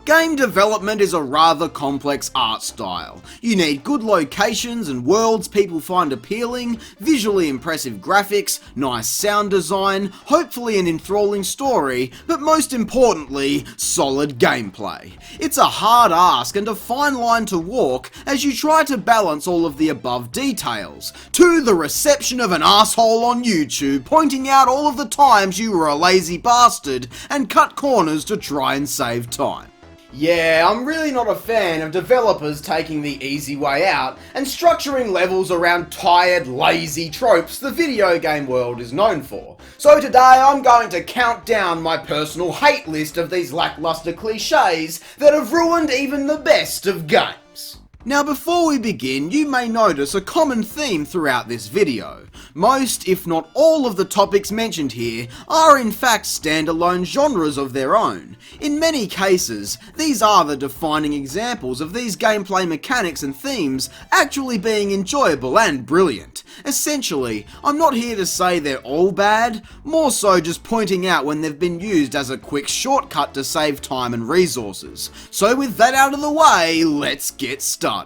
Game development is a rather complex art style. You need good locations and worlds people find appealing, visually impressive graphics, nice sound design, hopefully an enthralling story, but most importantly, solid gameplay. It's a hard ask and a fine line to walk as you try to balance all of the above details, to the reception of an asshole on YouTube pointing out all of the times you were a lazy bastard and cut corners to try and save time. Yeah, I'm really not a fan of developers taking the easy way out and structuring levels around tired, lazy tropes the video game world is known for. So today I'm going to count down my personal hate list of these lackluster cliches that have ruined even the best of games. Now before we begin, you may notice a common theme throughout this video. Most, if not all of the topics mentioned here are in fact standalone genres of their own. In many cases, these are the defining examples of these gameplay mechanics and themes actually being enjoyable and brilliant. Essentially, I'm not here to say they're all bad, more so just pointing out when they've been used as a quick shortcut to save time and resources. So with that out of the way, let's get started.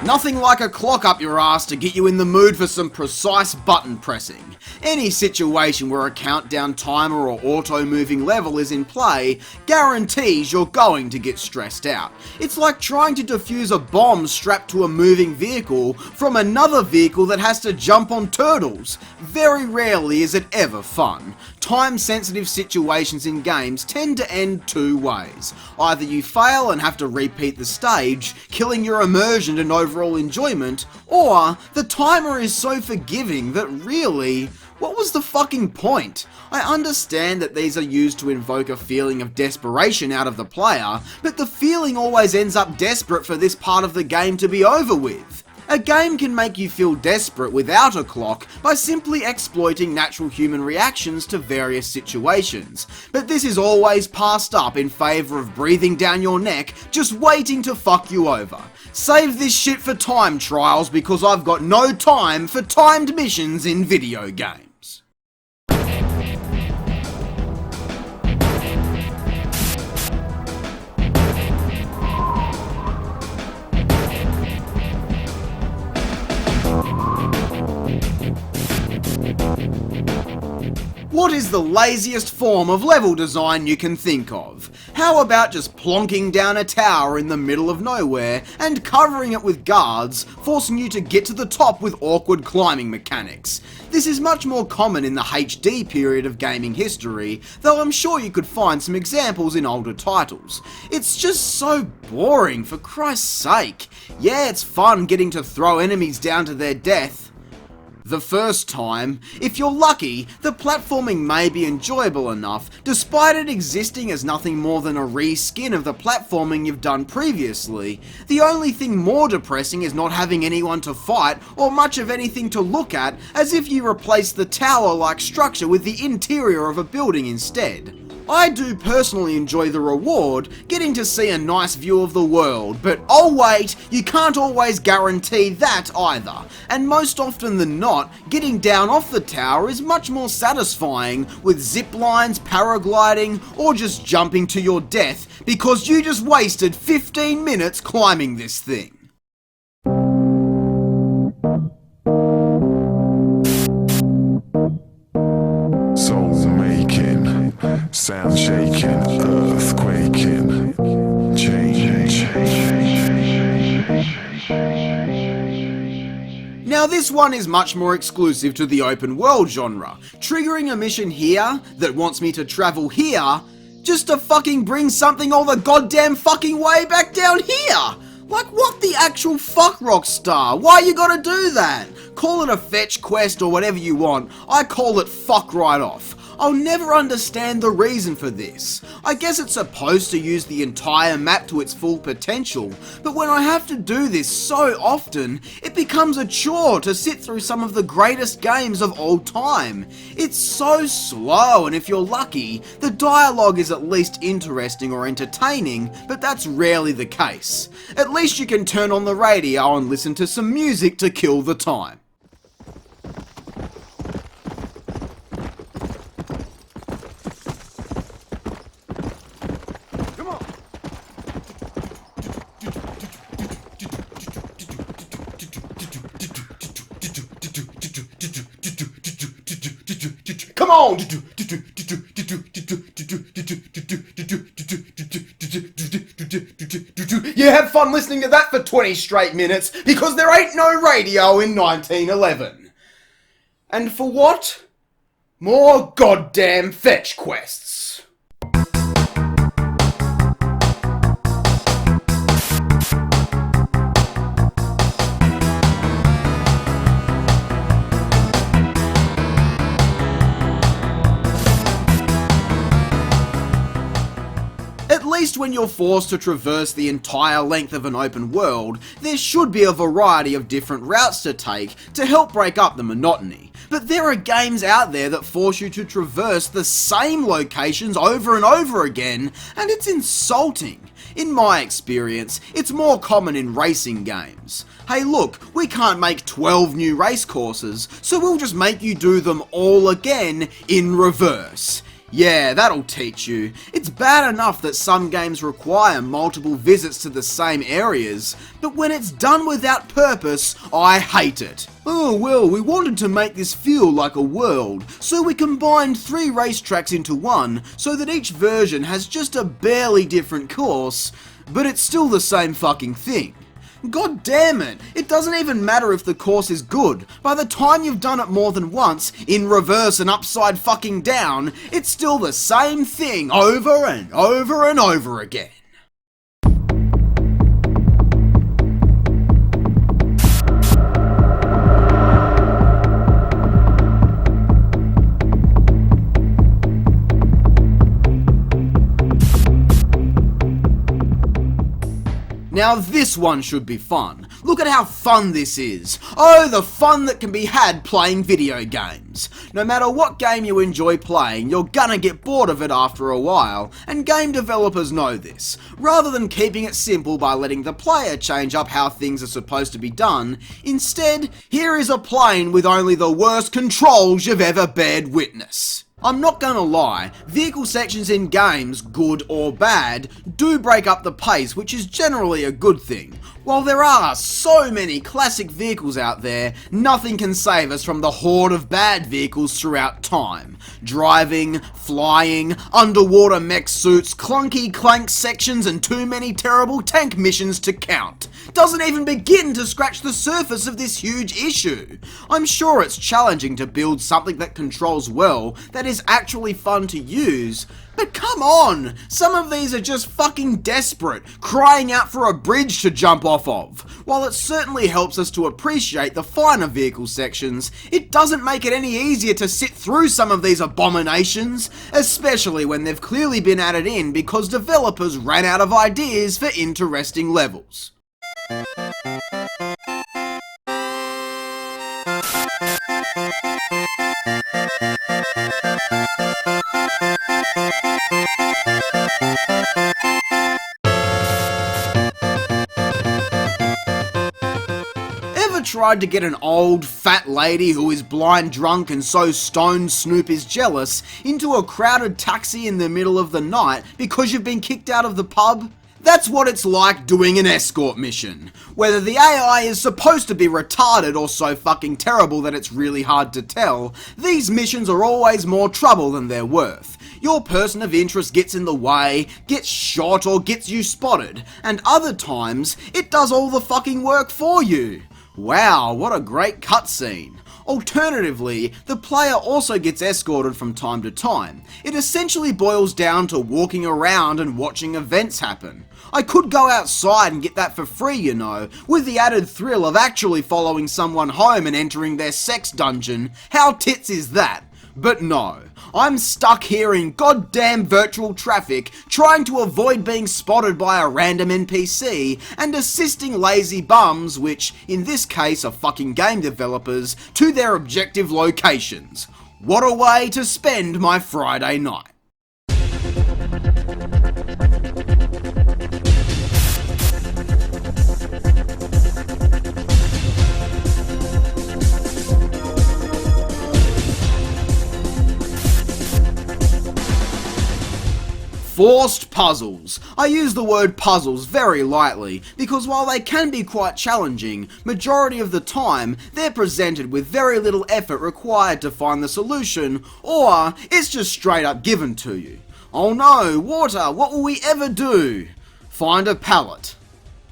Nothing like a clock up your ass to get you in the mood for some precise button pressing. Any situation where a countdown timer or auto-moving level is in play guarantees you're going to get stressed out. It's like trying to defuse a bomb strapped to a moving vehicle from another vehicle that has to jump on turtles. Very rarely is it ever fun. Time-sensitive situations in games tend to end two ways. Either you fail and have to repeat the stage, killing your immersion and overall enjoyment, or the timer is so forgiving that really, what was the fucking point? I understand that these are used to invoke a feeling of desperation out of the player, but the feeling always ends up desperate for this part of the game to be over with. A game can make you feel desperate without a clock by simply exploiting natural human reactions to various situations, but this is always passed up in favour of breathing down your neck, just waiting to fuck you over. Save this shit for time trials because I've got no time for timed missions in video games. What is the laziest form of level design you can think of? How about just plonking down a tower in the middle of nowhere and covering it with guards, forcing you to get to the top with awkward climbing mechanics? This is much more common in the HD period of gaming history, though I'm sure you could find some examples in older titles. It's just so boring, for Christ's sake. Yeah, it's fun getting to throw enemies down to their death the first time. If you're lucky, the platforming may be enjoyable enough, despite it existing as nothing more than a reskin of the platforming you've done previously. The only thing more depressing is not having anyone to fight or much of anything to look at, as if you replaced the tower-like structure with the interior of a building instead. I do personally enjoy the reward, getting to see a nice view of the world, but oh wait, you can't always guarantee that either. And most often than not, getting down off the tower is much more satisfying, with zip lines, paragliding, or just jumping to your death, because you just wasted 15 minutes climbing this thing. Sound shaking, earth quaking, change. Now this one is much more exclusive to the open world genre, triggering a mission here that wants me to travel here just to fucking bring something all the goddamn fucking way back down here. Like, what the actual fuck, Rockstar? Why you gotta do that? Call it a fetch quest or whatever you want, I call it fuck right off. I'll never understand the reason for this. I guess it's supposed to use the entire map to its full potential, but when I have to do this so often, it becomes a chore to sit through some of the greatest games of all time. It's so slow, and if you're lucky, the dialogue is at least interesting or entertaining, but that's rarely the case. At least you can turn on the radio and listen to some music to kill the time. Come on! You have fun listening to that for 20 straight minutes because there ain't no radio in 1911. And for what? More goddamn fetch quests. At least when you're forced to traverse the entire length of an open world, there should be a variety of different routes to take to help break up the monotony. But there are games out there that force you to traverse the same locations over and over again, and it's insulting. In my experience, it's more common in racing games. Hey look, we can't make 12 new race courses, so we'll just make you do them all again in reverse. Yeah, that'll teach you. It's bad enough that some games require multiple visits to the same areas, but when it's done without purpose, I hate it. Oh well, we wanted to make this feel like a world, so we combined 3 racetracks into one, so that each version has just a barely different course, but it's still the same fucking thing. God damn it, it doesn't even matter if the course is good. By the time you've done it more than once, in reverse and upside fucking down, it's still the same thing over and over and over again. Now this one should be fun. Look at how fun this is. Oh, the fun that can be had playing video games. No matter what game you enjoy playing, you're gonna get bored of it after a while, and game developers know this. Rather than keeping it simple by letting the player change up how things are supposed to be done, instead, here is a plane with only the worst controls you've ever bared witness. I'm not gonna lie, vehicle sections in games, good or bad, do break up the pace, which is generally a good thing. While there are so many classic vehicles out there, nothing can save us from the horde of bad vehicles throughout time. Driving, flying, underwater mech suits, clunky clank sections, and too many terrible tank missions to count. Doesn't even begin to scratch the surface of this huge issue. I'm sure it's challenging to build something that controls well, that is actually fun to use, but come on! Some of these are just fucking desperate, crying out for a bridge to jump off of. While it certainly helps us to appreciate the finer vehicle sections, it doesn't make it any easier to sit through some of these abominations, especially when they've clearly been added in because developers ran out of ideas for interesting levels. Ever tried to get an old, fat lady who is blind drunk and so stoned Snoop is jealous into a crowded taxi in the middle of the night because you've been kicked out of the pub? That's what it's like doing an escort mission. Whether the AI is supposed to be retarded or so fucking terrible that it's really hard to tell, these missions are always more trouble than they're worth. Your person of interest gets in the way, gets shot or gets you spotted, and other times, it does all the fucking work for you. Wow, what a great cutscene. Alternatively, the player also gets escorted from time to time. It essentially boils down to walking around and watching events happen. I could go outside and get that for free, you know, with the added thrill of actually following someone home and entering their sex dungeon. How tits is that? But no, I'm stuck here in goddamn virtual traffic trying to avoid being spotted by a random NPC and assisting lazy bums, which in this case are fucking game developers, to their objective locations. What a way to spend my Friday night. Forced puzzles. I use the word puzzles very lightly, because while they can be quite challenging, majority of the time they're presented with very little effort required to find the solution, or it's just straight up given to you. Oh no, water, what will we ever do? Find a pallet.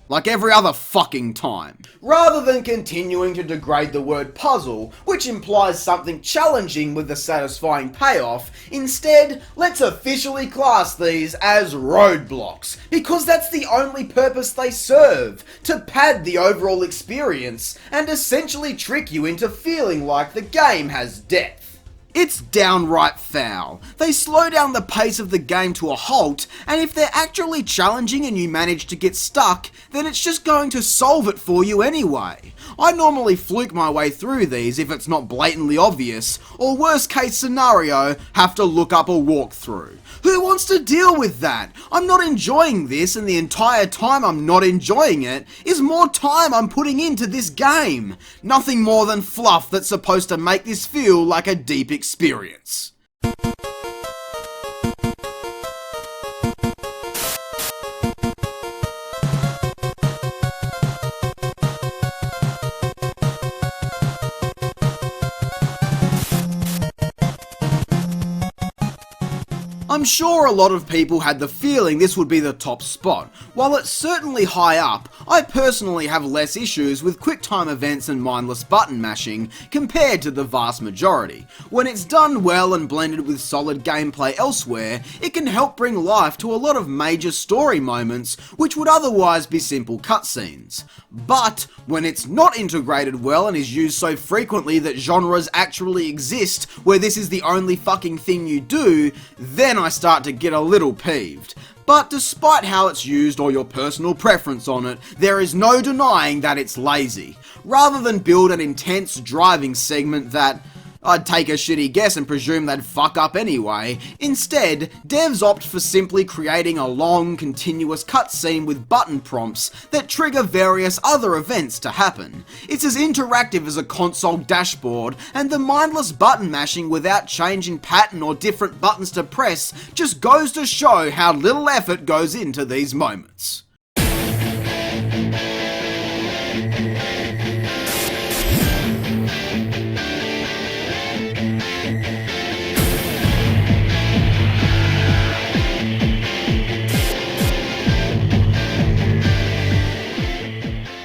Like every other fucking time. Rather than continuing to degrade the word puzzle, which implies something challenging with a satisfying payoff, instead, let's officially class these as roadblocks, because that's the only purpose they serve, to pad the overall experience, and essentially trick you into feeling like the game has depth. It's downright foul. They slow down the pace of the game to a halt, and if they're actually challenging and you manage to get stuck, then it's just going to solve it for you anyway. I normally fluke my way through these if it's not blatantly obvious, or worst case scenario, have to look up a walkthrough. Who wants to deal with that? I'm not enjoying this, and the entire time I'm not enjoying it is more time I'm putting into this game. Nothing more than fluff that's supposed to make this feel like a deep experience. I'm sure a lot of people had the feeling this would be the top spot. While it's certainly high up, I personally have less issues with QuickTime events and mindless button mashing compared to the vast majority. When it's done well and blended with solid gameplay elsewhere, it can help bring life to a lot of major story moments which would otherwise be simple cutscenes. But when it's not integrated well and is used so frequently that genres actually exist where this is the only fucking thing you do, then I start to get a little peeved. But despite how it's used or your personal preference on it, there is no denying that it's lazy. Rather than build an intense driving segment that I'd take a shitty guess and presume they'd fuck up anyway. Instead, devs opt for simply creating a long, continuous cutscene with button prompts that trigger various other events to happen. It's as interactive as a console dashboard, and the mindless button mashing without changing pattern or different buttons to press just goes to show how little effort goes into these moments.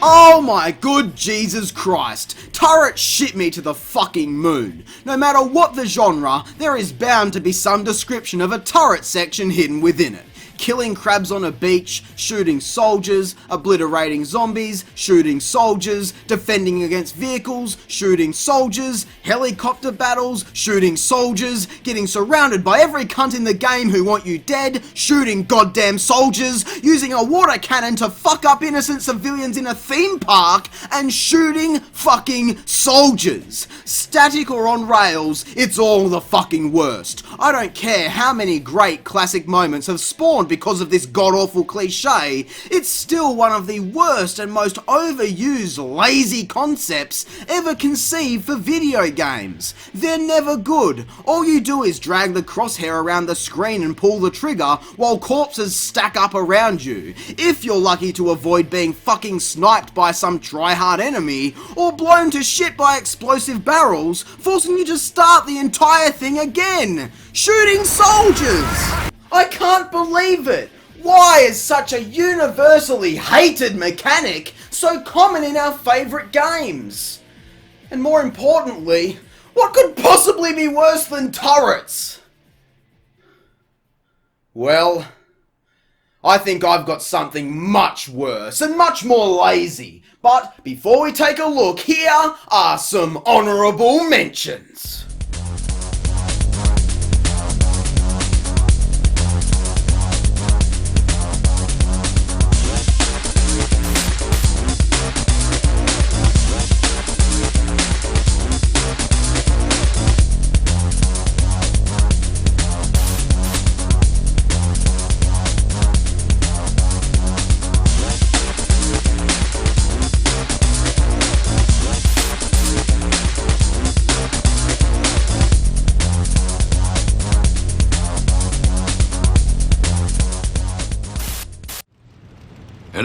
Oh my good Jesus Christ, turrets shit me to the fucking moon. No matter what the genre, there is bound to be some description of a turret section hidden within it. Killing crabs on a beach, shooting soldiers, obliterating zombies, shooting soldiers, defending against vehicles, shooting soldiers, helicopter battles, shooting soldiers, getting surrounded by every cunt in the game who want you dead, shooting goddamn soldiers, using a water cannon to fuck up innocent civilians in a theme park, and shooting fucking soldiers. Static or on rails, it's all the fucking worst. I don't care how many great classic moments have spawned because of this god-awful cliche, it's still one of the worst and most overused lazy concepts ever conceived for video games. They're never good. All you do is drag the crosshair around the screen and pull the trigger while corpses stack up around you, if you're lucky to avoid being fucking sniped by some try-hard enemy, or blown to shit by explosive barrels, forcing you to start the entire thing again. Shooting soldiers! I can't believe it! Why is such a universally hated mechanic so common in our favourite games? And more importantly, what could possibly be worse than turrets? Well, I think I've got something much worse and much more lazy. But before we take a look, here are some honourable mentions.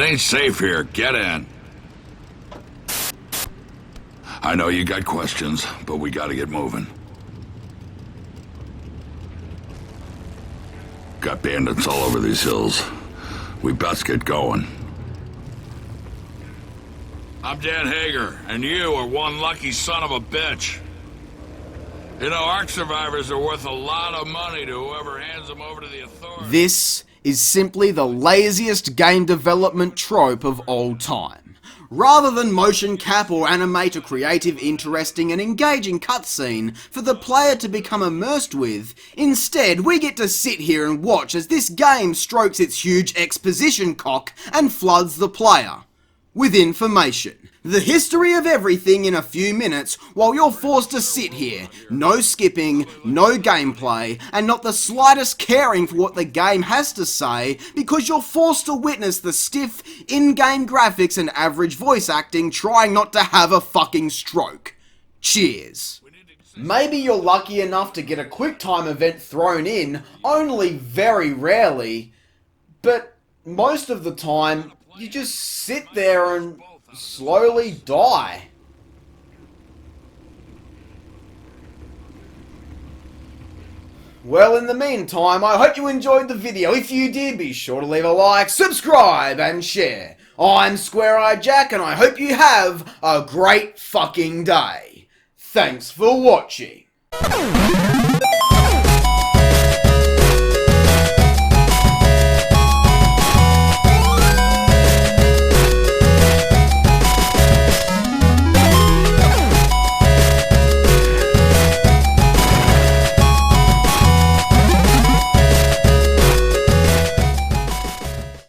ain't safe here. Get in. I know you got questions, but we gotta get moving. Got bandits all over these hills. We best get going. I'm Dan Hager, and you are one lucky son of a bitch. You know, ARC survivors are worth a lot of money to whoever hands them over to the authorities. This is simply the laziest game development trope of all time. Rather than motion cap or animate a creative, interesting and engaging cutscene for the player to become immersed with, instead we get to sit here and watch as this game strokes its huge exposition cock and floods the player with information. The history of everything in a few minutes while you're forced to sit here, no skipping, no gameplay, and not the slightest caring for what the game has to say because you're forced to witness the stiff, in-game graphics and average voice acting trying not to have a fucking stroke. Cheers. Maybe you're lucky enough to get a QuickTime event thrown in, only very rarely, but most of the time, you just sit there and slowly die. Well, in the meantime, I hope you enjoyed the video. If you did, be sure to leave a like, subscribe, and share. I'm Square Eye Jack, and I hope you have a great fucking day. Thanks for watching.